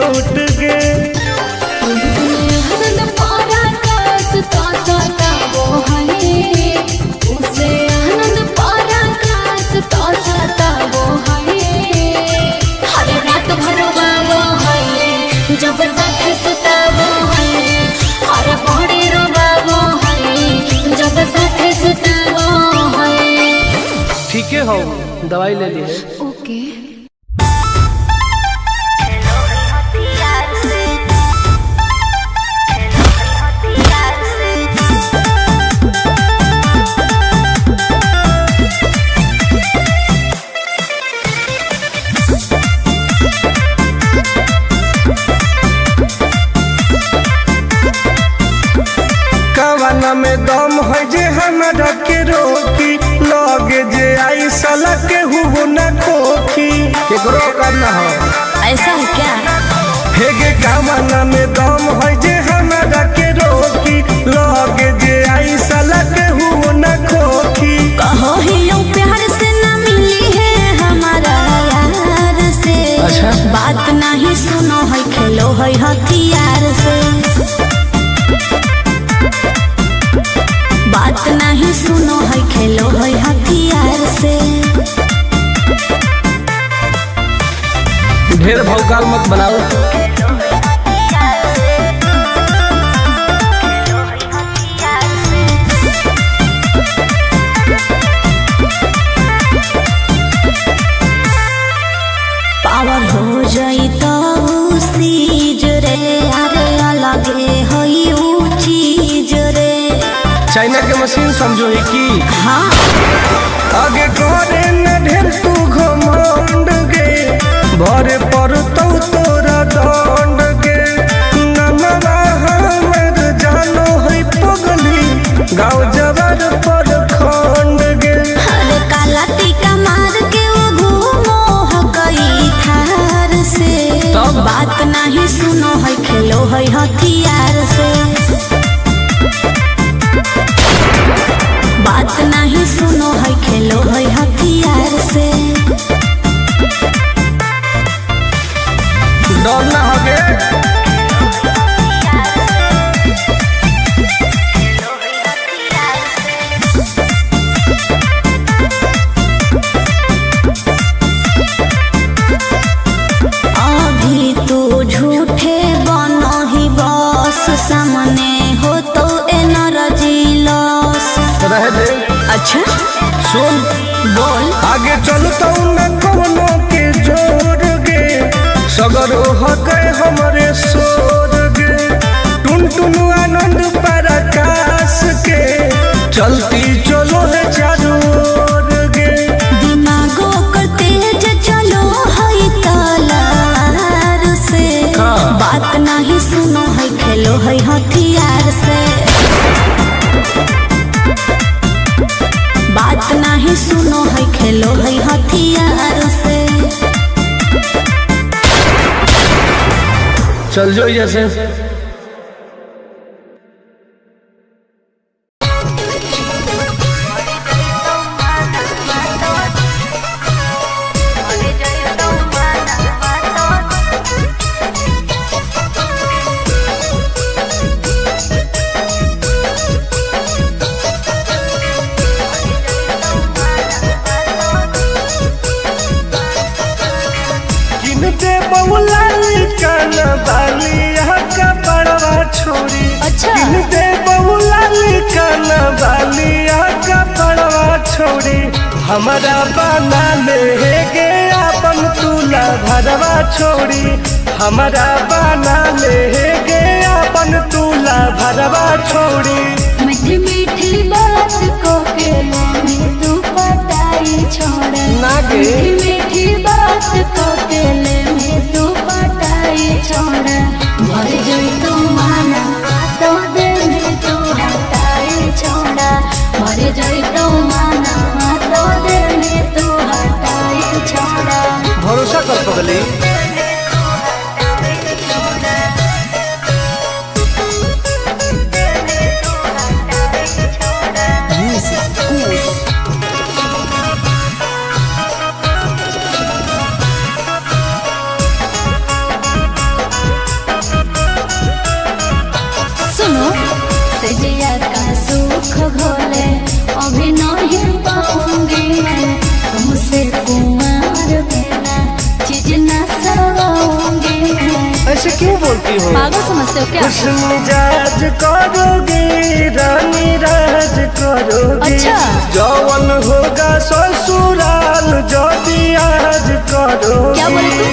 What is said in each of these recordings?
लूट गे। जब साथ सुताबो है और बॉडी रोबाबो है जब साथ सुताबो है। ठीक है हो दवाई ले लिए। ओके में दम है जे हमरा के रोकी लगे जे आई साला के हुबो न खोखी केकरो करना हो ऐसा है क्या? हे गे कामना में दम है जे हमरा के रोकी लगे जे आई साला के हुबो न खोखी। कहो ही यूं प्यार से ना मिली है हमारा यार से। अच्छा बात नहीं सुनो है खेलो है हथियार से। बात नहीं सुनो है खेलो है हथियार से। ढेर भौकाल मत बनाओ। पावर हो जाई तो सीज रे अरे अलगे होई ऊ चीज रे। चाइना के मशीन समझो है कि हाँ आगे करे न ढेर तू घमंड गे भरे पर तो तोरा दंड गे नमवा हमर जानो है पगली गाँव जवार पर खंड गे। अरे काला टीका मार के वो घूमो हकई थार से। बात नहीं सुनो है खेलो है हथियार से। बात नहीं सुनो है खेलो है हथियार से। डर ना होगे अभी तू झूठे बनो ही बस सामने हो तो एनर्जी लॉस रह दे। अच्छा सुन बोल आगे चलता न कोनो के जोर गे सगर हो गए हमरे सोर गे टुन टुन आनंद पराकाश के चलती चलो है चारू ओर गे। दिमागो कर तेज चलो है तलवार से। बात नहीं सुनो है खेलो है हथियार से। बात नहीं सुनो है खेलो है हथियार से। चल जो जैसे छोड़ी अच्छा दे बहुला काना बालिया का पड़वा छोड़ी हमारा बना ले गे अपन तुला भरवा छोड़ी हमारा बना ले गे अपन तुला भरवा छोड़ी। मीठी मीठी बात को के में तू पटाई छोड़ नागे मीठी मीठी बात को के में तू पटाई छोड़ भर जोई तू माना तो दे में तू हटाई छोड़ा भर जोई तू माना तो दे में तू हटाई छोड़ा। भरोसा कर पगली ऐसे क्यों बोलती हो? पागल समझते हो क्या? खुश मिजाज करोगे रानी राज करोगे। अच्छा। जौवन होगा ससुराल जो आज करोगे। क्या बोले तू?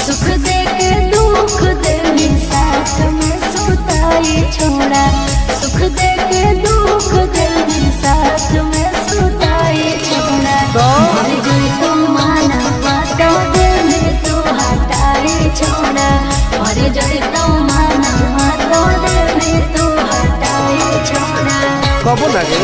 सुख दे के दुख दे साथ में सुताई छोड़ा। सुख दे के दुख दे साथ में सुताई छोड़ा। मर गई तो माना बातों दे में तू हटाई छोड़ा। मर गई तो माना बातों दे में तू हटाई छोड़ा। कबो लगे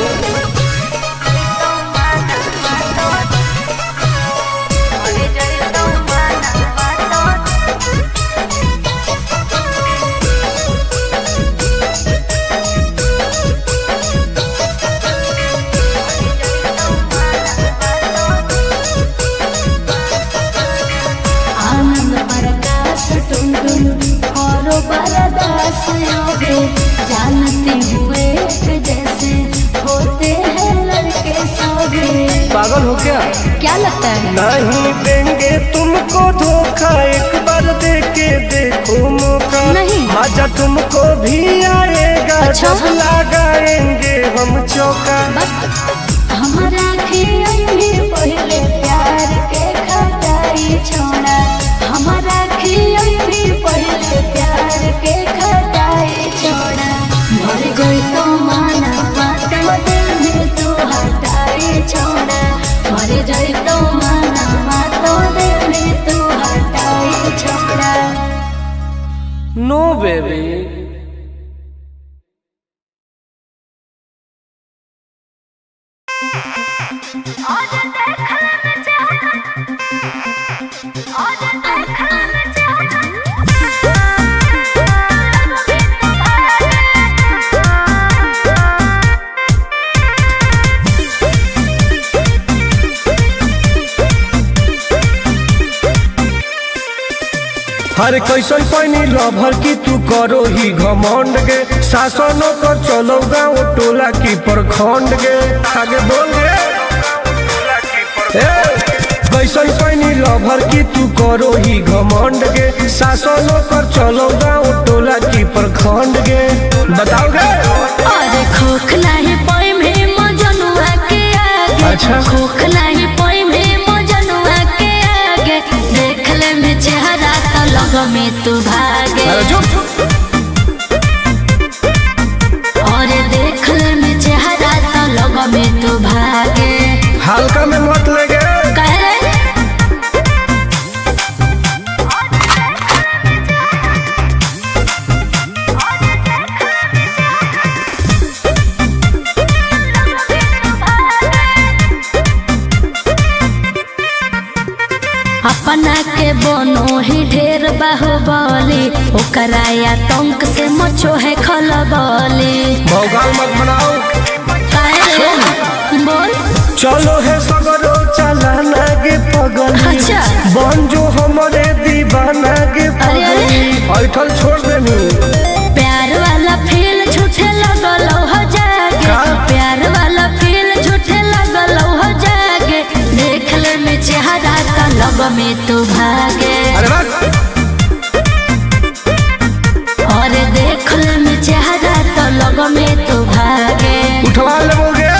जानते हुए जैसे होते हैं लड़के सभी। पागल हो क्या? क्या लगता है? नहीं देंगे तुमको धोखा, एक बार दे के देखो मौका। नहीं। मजा तुमको भी आएगा। अच्छा। जब लगाएंगे हम चौका। हमारा भी पहले प्यार के खटाई छोड़ा। हमारा भी पहले प्यार के खटाई छोड़ा। मर गई तो माना बातों दिल में तू हटाई छोड़ा। मर गई तो माना बातों दिल में तू हटाई छोड़ा। नो बेबी। हर कैसन पैनी लभर की तू करो ही घमंड गे। शासनों कर चलो गाँव टोला की प्रखंड गे। आगे बोल गे। कैसन पैनी लभर की तू करो ही घमंड गे। शासनों कर चलो गाँव टोला की प्रखंड गे। बताओ गे। अरे खोखला ही पाई में मजनुआ के आगे। अच्छा। खोखला ही पाई में मजनुआ के आगे। देख ले में चेहरा तो लग में तू भागे। अरे चुप। और देख ले में चेहरा तो लग में तू भागे। हल्का में मत लगे। कह रे अपना के बनो ही ढेर बाहुबली। ओकरा या टंक से मचो है खलबली। भौकाल मत बनाओ। बोल। चलो है सगरो चलाना गे पगल। अच्छा। बन जो हमारे दीवाना गे पगल। ऐठल छोड़ देनी। प्यार वाला फील झूठे लगल हो जागे। का? प्यार वाला फील झूठे लगल हो जागे। देख ले में चेहरा का लग में तू भागे। अरे बात। और देख ले में चेहरा तो लग में तू भागे। उठवा लोगे।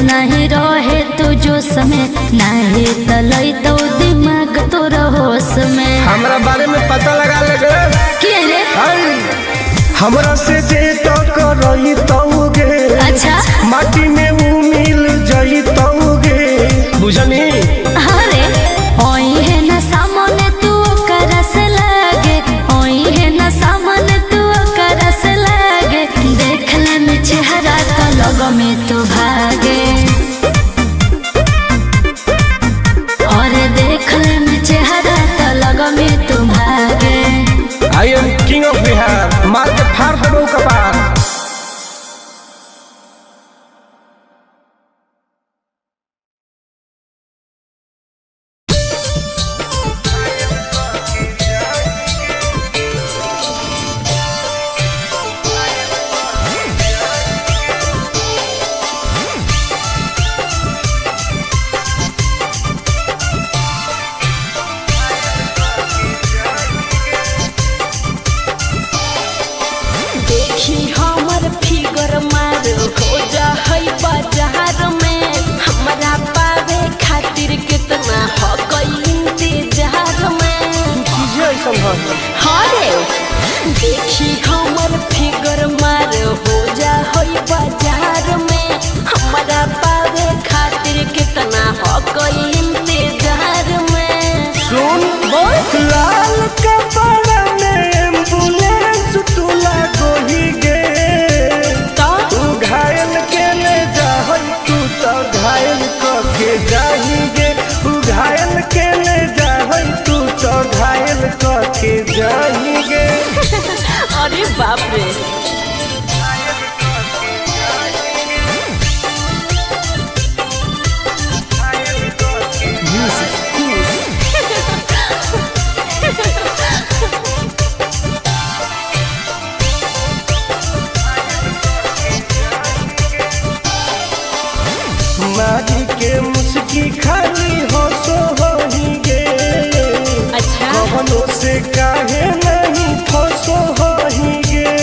नहीं रहे तू जो समय नहीं तलई तो दिमाग तो होश में। हमरा बारे में पता लगा लगे। के रे? हमरा से जे तो करई तौगे। अच्छा। माटी में वो मिल जई तौगे। बुझनी। अरे ओई है ना सामने तू करस लागे। ओई है ना सामने तू करस लागे। देख ले में चेहरा तो लग में तू भागे। और देख ले में चेहरा तो लग में तू भागे। I am king of Bihar. मार के फाड़ देबो कपार। अरे बाप रे। मारी के मुस्की खाली हंसो होही गे। अच्छा कवनों से काहे नहीं फंसो होही गे।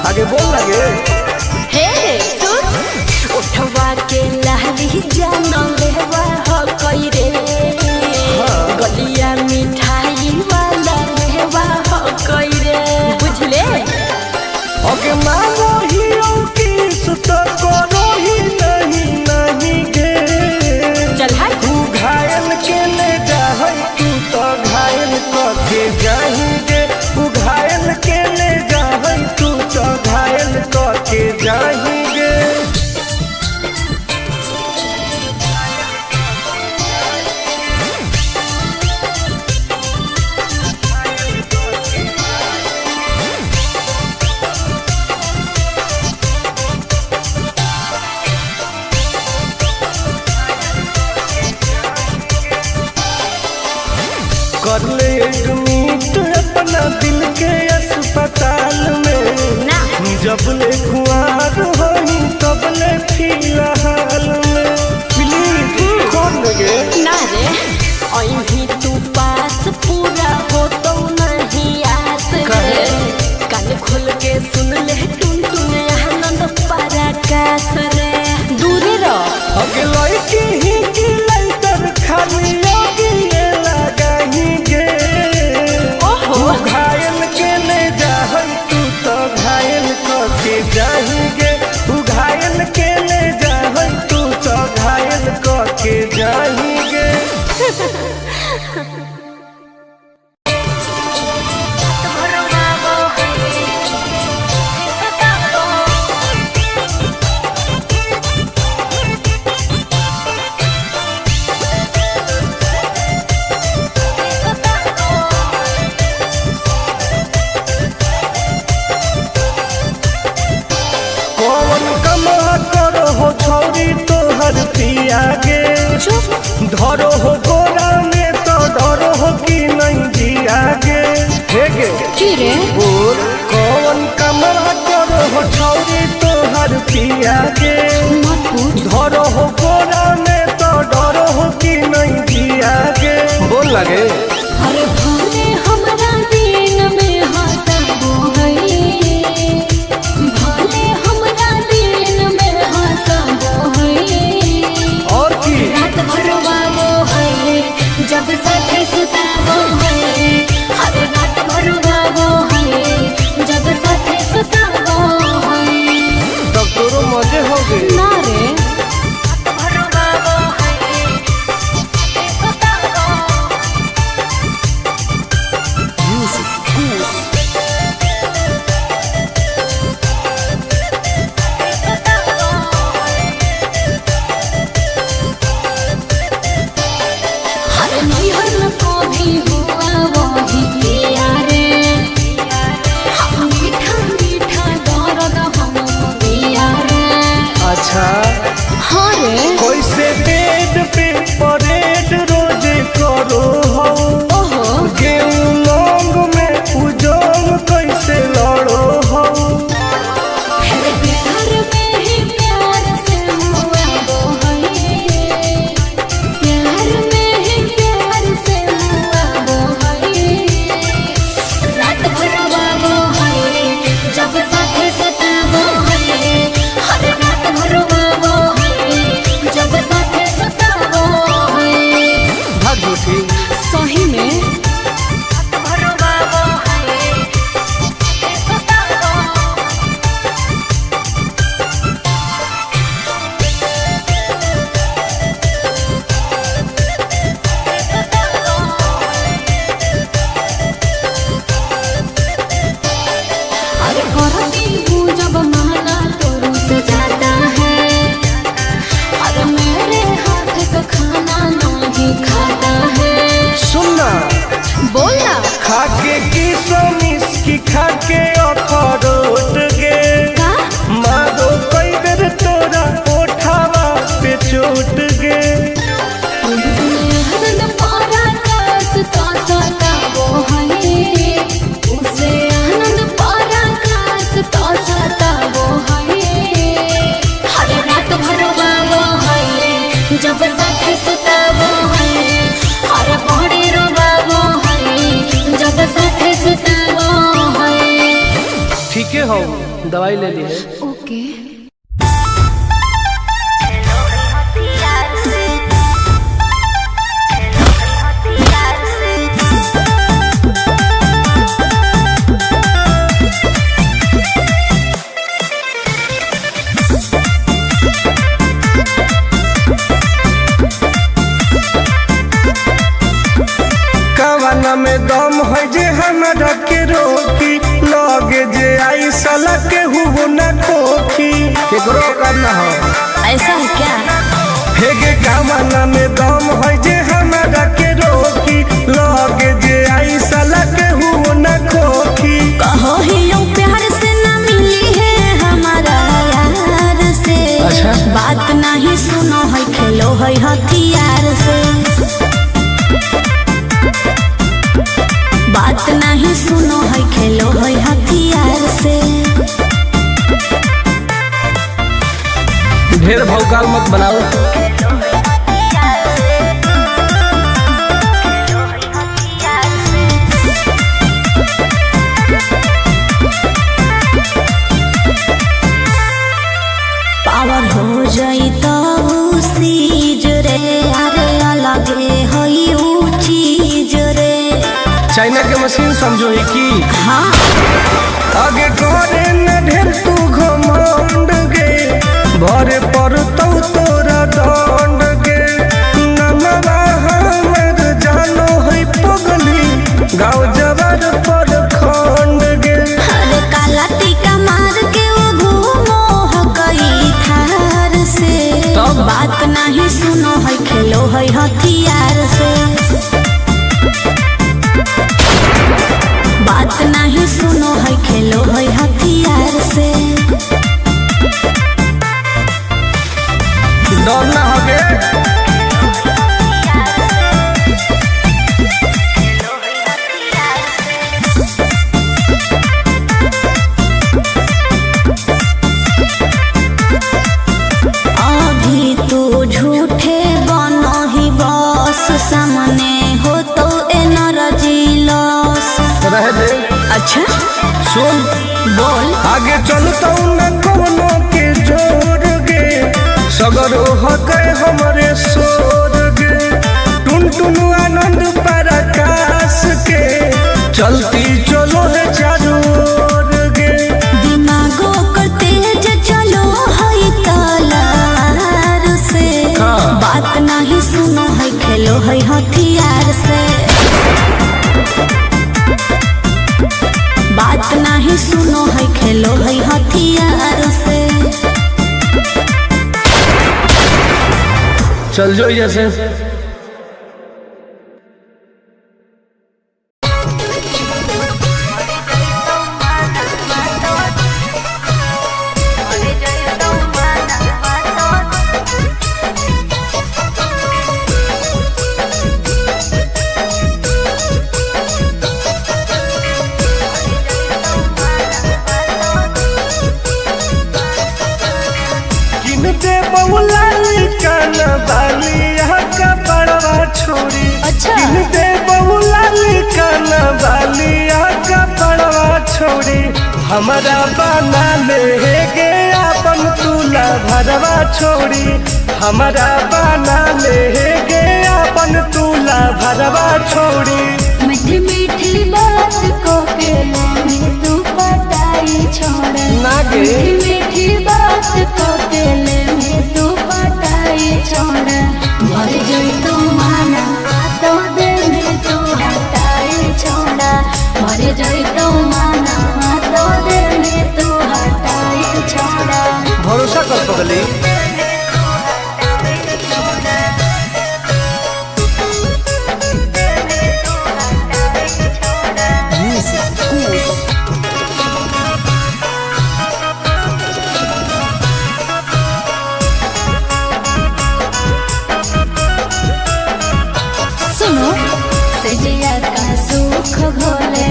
आगे बोल लगे हे सुन उठवा के लाली जानो लेवा हो कोई रे। गलिया मिठाई वाला लेवा हो कोई रे बुझले। ओके मांगो ही किस तो करो ही नहीं गे। चल हाय तू घायल के ले जाहै तू तो घायल करके जाएंगे। तू घायल के ले जाहै तू तो घायल करके जाएंगे। कर ले एडमिट अपना दिल के अस्पताल में। ना जब ले कुआर होई तब ले फिलहाल में। प्लीज कौन लगे ना रे अहीं तू पास पूरा हो तो नहीं आस रे। कान खोल के सुन ले टुन टुन आनंद पराकाश रे। दूर रह अगे लड़की ही की लइटर खाली लगी लगाही गे। ओहो तू घायल के ले जाहै तू तो घायल करके जाएंगे। तू घायल के ले जाहै तू तो घायल करके जाएंगे। कौन कमा करो हो छौरी तोहर पिया गे। धरो हो गोरा में तो डरो हो कि नहीं जिया गे। हे गे की रे बोल कौन कमा करो हो छौरी तोहर पिया गे। मत पूछ धरो हो गोरा में तो डरो हो कि नहीं जिया गे। बोल लगे अरे भले हमरा दिन में हंसबो है। भले हमरा दिन में हंसबो है। और की रात भर वाबो है जब साथे सुताबो है। हर रात भर वाबो है जब साथे सुताबो है। तब तोरो मजे हो गए। ना रे हर नैहर को भी हुआ वही पिया रे। हम मीठा मीठा दर्द हम पिया रे। अच्छा हाँ रे कैसे बेड पे परेड रोज करो हो। ओहो गेहूं लौंग में उजोंग कैसे लड़ो हो। प्यार में ही प्यार से मुआबो है। प्यार में ही प्यार से मुआबो दवाई ले ली है। ओके। कवाना में दम है जे हमरा के रोकी, लगे जे आई साला के हुबो न खोखी, केकरो करना हो ऐसा है क्या? हेगे कवाना में दम है जे हमरा के रोकी, लगे जे आई साला के हुबो न खोखी। कहो ही यूं प्यार से ना मिली है हमारा यार से। अच्छा। बात नहीं सुनो है खेलो है हथियार से। बात नहीं सुनो है खेलो है हथियार से। ढेर भौकाल मत बनाओ। पावर हो जाई तो सीज रे, अरे अलगे हई ऊ चीज रे। चाइना के मशीन समझो ही की। हाँ। आगे करे न ढेर तू घमंड गे, भरे पर तोरा दंड गे। नमवा हमर जानो है पगली, गाँव जवार पर खंड गे। अरे काला टीका मार के वो घूमो हकई थार से। तब? बात नहीं सुनो है खेलो है हथियार से। बात नहीं सुनो है खेलो है हथियार से। डर ना होगे अभी तू झूठे बनो ही बस, सामने हो तो एनर्जी लॉस। रह दे। अच्छा सुन बोल। आगे चलता न कोनो के जोर गे, सगर हके हमरे सोर गे। टुन टुन आनंद पराकाश के, चलती चलो है चारों ओर गे। दिमागो कर तेज चलो है तलार से। हाँ। बात नहीं सुनो है खेलो है हथियार से। बात नहीं सुनो है खेलो है हथियार से। चल जो जैसे। किनते बहुला कान बाली का पड़वा छोड़ी। अच्छा। किनते बहुला कान बाली का पड़वा छोड़ी। हमारा बना ले गे अपन तुला भरवा छोड़ी। हमारा बना ले गे अपन तुला भरवा छोड़ी। मीठी मीठी बात को के लेने तू पटाई छोड़। ना गे। मीठी मीठी बात को के लेने तू पटाई छोड़। भर जाई तू माना तो दे में तू हटाई छोड़। भर जाई तू माना तो दे में तू हटाई छोड़। भरोसा कर पगली। सुनो सजिया का सुख घोले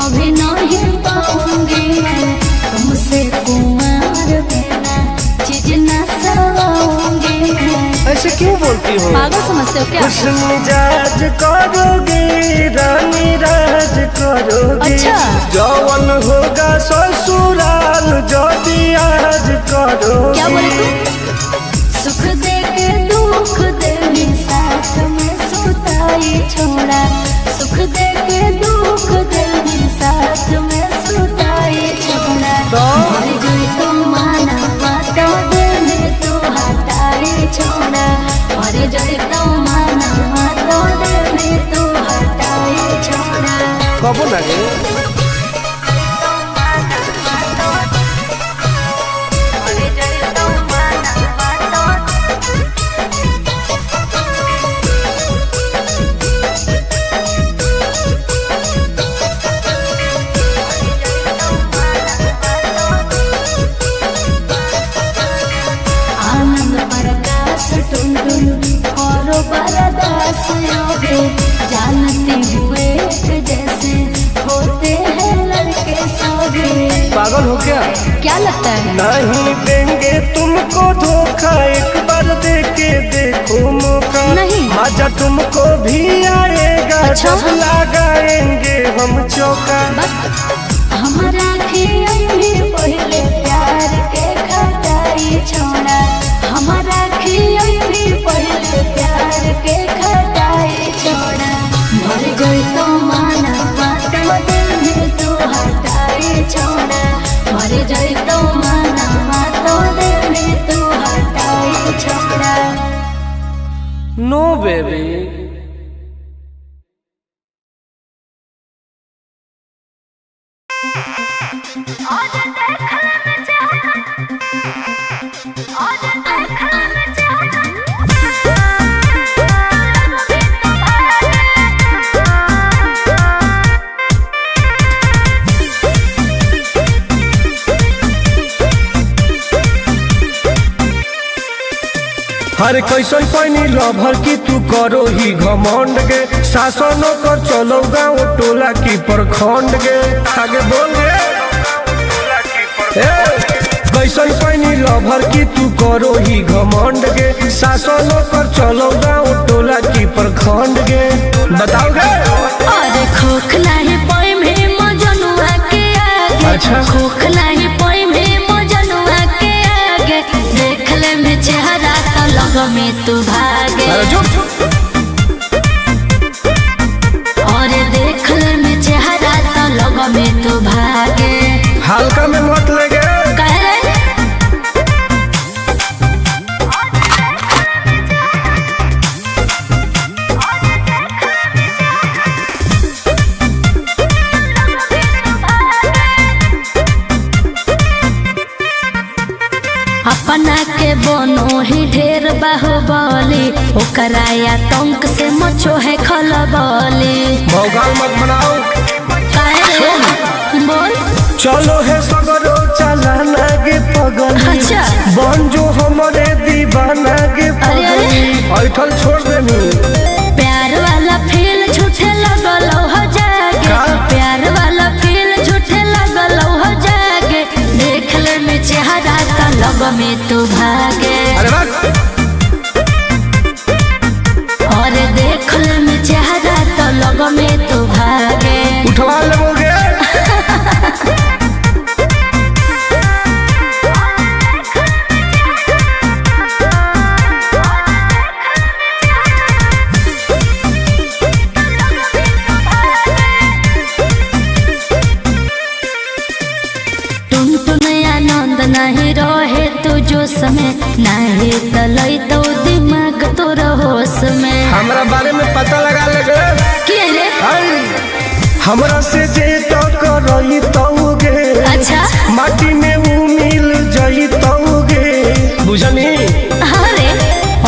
अभी नहीं पाऊंगी मैं। तुमसे कुमार बिना चीज न सवाऊंगी मैं। ऐसे क्यों बोलती हो? पागल समझते हो क्या? खुश मिजाज करोगी, रानी राज करोगी। अच्छा। जौवन होगा ससुराल करोगे। क्या बोले तू? सुख दे के दुख दे साथ में सुताई छोड़ा, सुख दे के दुख दे साथ में सुताई छोड़ा। मर जोई तो माना बातो दे में तू हटाई छोड़ा, मर जोई तो माना बातो दे में तू हटाई छोड़ा। कबो लगे बरदास योगे जानते हुए जैसे होते हैं लड़के सोगे। पागल हो क्या लगता है? नहीं देंगे तुमको धोखा, एक बार दे के देखो मौका। नहीं। मजा तुमको भी आएगा। अच्छा? जब लगाएंगे हम चौका। हमारा भी पहले प्यार के खटाई छोड़ा, हमारा भी पहले प्यार के खटाई छोड़ा। मर गई तो माना बातों दे तू हटाई छोड़ा, मर गई तो माना बातों दे तू हटाई छोड़ा। नो बेबी। हर कैसन पैनी लभर की तू करो ही घमंड गे। शासनों कर चलो गाँव टोला की प्रखंड गे। आगे बोल गे। कैसन पैनी लभर की तू करो ही घमंड गे। शासनों कर चलो गाँव टोला की प्रखंड गे। बताओ गे। अरे खोखला है पोई में मजनुआ के आगे। अच्छा। खोखला है पोई में मजनुआ के आगे। देख ले में चेहरा तो लग में तू भागे। और देख ले में चेहरा तो लग में तू भागे। हल्का में मत लगे। कह रहे अपना के बनो ही ढेर बाहुबली, ओकरा आतंक से मचो है खलबली। भौकाल मत बनाओ। बोल। चलो है सगरो चलाना गे पगली। अच्छा। बन जो हमारे दीवाना गे पगली। ऐठल छोड़ देनी। प्यार वाला फील झूठे लगल हो जागे। का? प्यार वाला फील झूठे लगल हो जागे। देख ले में चेहरा तो लग में तू भागे। अरे बात। और देख ले में चेहरा तो लग में तू भागे। उठवा लोगे। नहीं रहे तू जो समय नहीं तलई तो दिमाग तोर होश में। हमरा बारे में पता लगा लगे। क्या रे? हमरा से जे टकराई तौगे। अच्छा। माटी में वो मिल जाई तौगे। बुझनी। अरे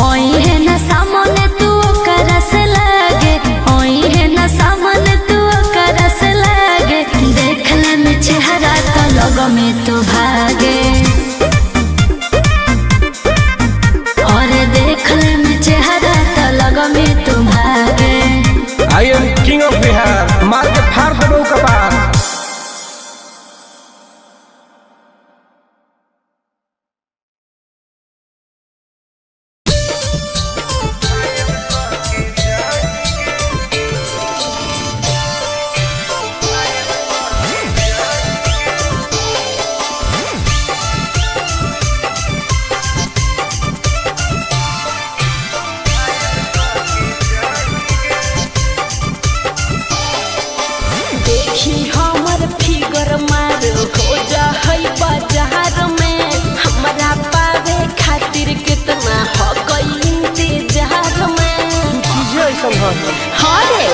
ओई है ना सामने तू करस लागे, ओई है ना सामने तू करस लागे। देख ले में चेहरा तो लग में तू भागे। और देख ले में चेहरा तो लग में तू भागे। I am king of Bihar. मार के फाड़ देबो कपार। देखी हमर फिगर मार हो जा है बाजार में हमरा पावे खातिर कितना हो गई इंतजार में चीजें ऐसा है हरे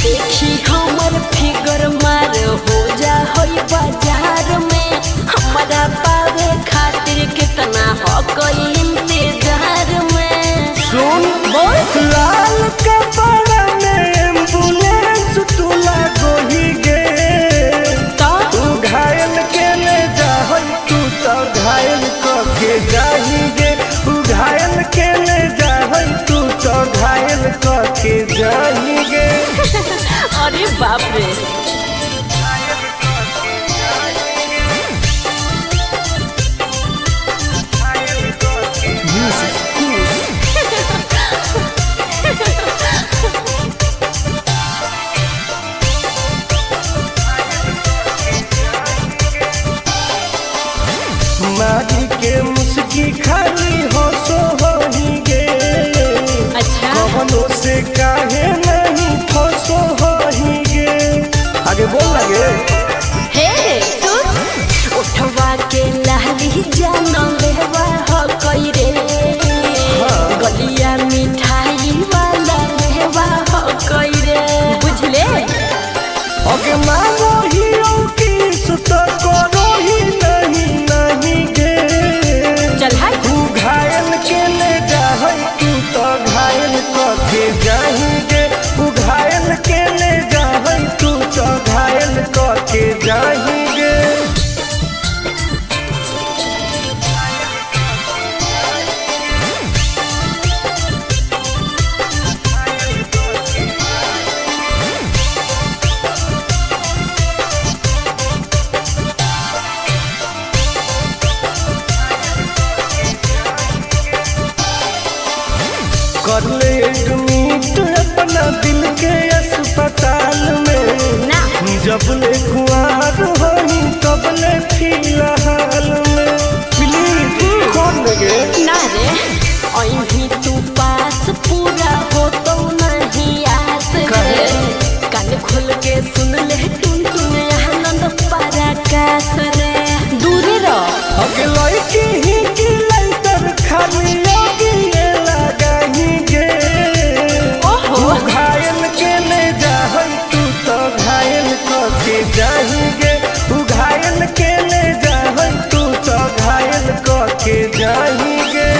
देखी हमर फिगर मार हो जा है बाजार में हमरा पावे खातिर कितना हो गई इंतजार में सुन बोल लाल कपड़ा में एम्बुलेंस तू लागोही गे तो तू घायल के ले जाहै तू तो घायल के जाही गे तू घायल के ले जाहै तू तो घायल के जाही गे अरे बाप रे मारी के मुस्की खाली हंसो होही गे अच्छा कवनो से काहे नहीं फंसो होही गे आगे बोल लगे हे सुन उठवा के लाली जान लेवा हो कई रे गलिया मिठाई वाला लेवा हो कई रे बुझले अगे मांगो ही किस तो करो ही नहीं गे चल हाय तू घायल के ले जाहै तू तो घायल के जाही गे तू घायल के ले जाहै तू तो घायल के जाही गे कर ले एडमिट अपना दिल के अस्पताल में ना जब ले कुआर होही तब ले फिलहाल में प्लीज कौन लगे ना रे अहीं तू पास पूरा हो तो नहीं आस रे कान खोल के सुन ले टुन टुन आनंद पराकाश रे दूरे रह अगे लड़की ही की लंतर खाली योगी ये लगाही गे ओहो तू घायल के ले जाहै तू तो घायल के जाही गे तू घायल के ले जाहै तू तो घायल के जाही गे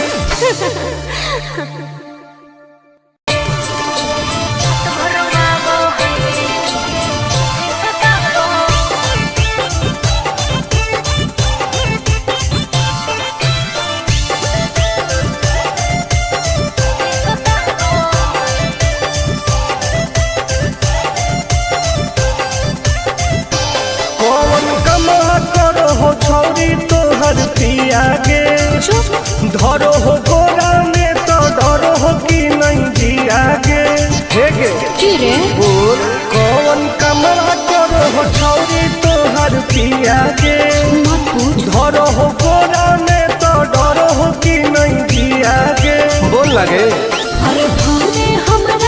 कौन कमा करो हो छौरी तोहर पिया गे धरो हो गोरा में तो डरो हो कि नहीं जिया गे हे गे की रे बोल कौन कमा करो हो छौरी तोहर पिया गे मत पूछ धरो हो गोरा में तो डरो हो कि नहीं जिया गे बोल लगे अरे भोरे हमरा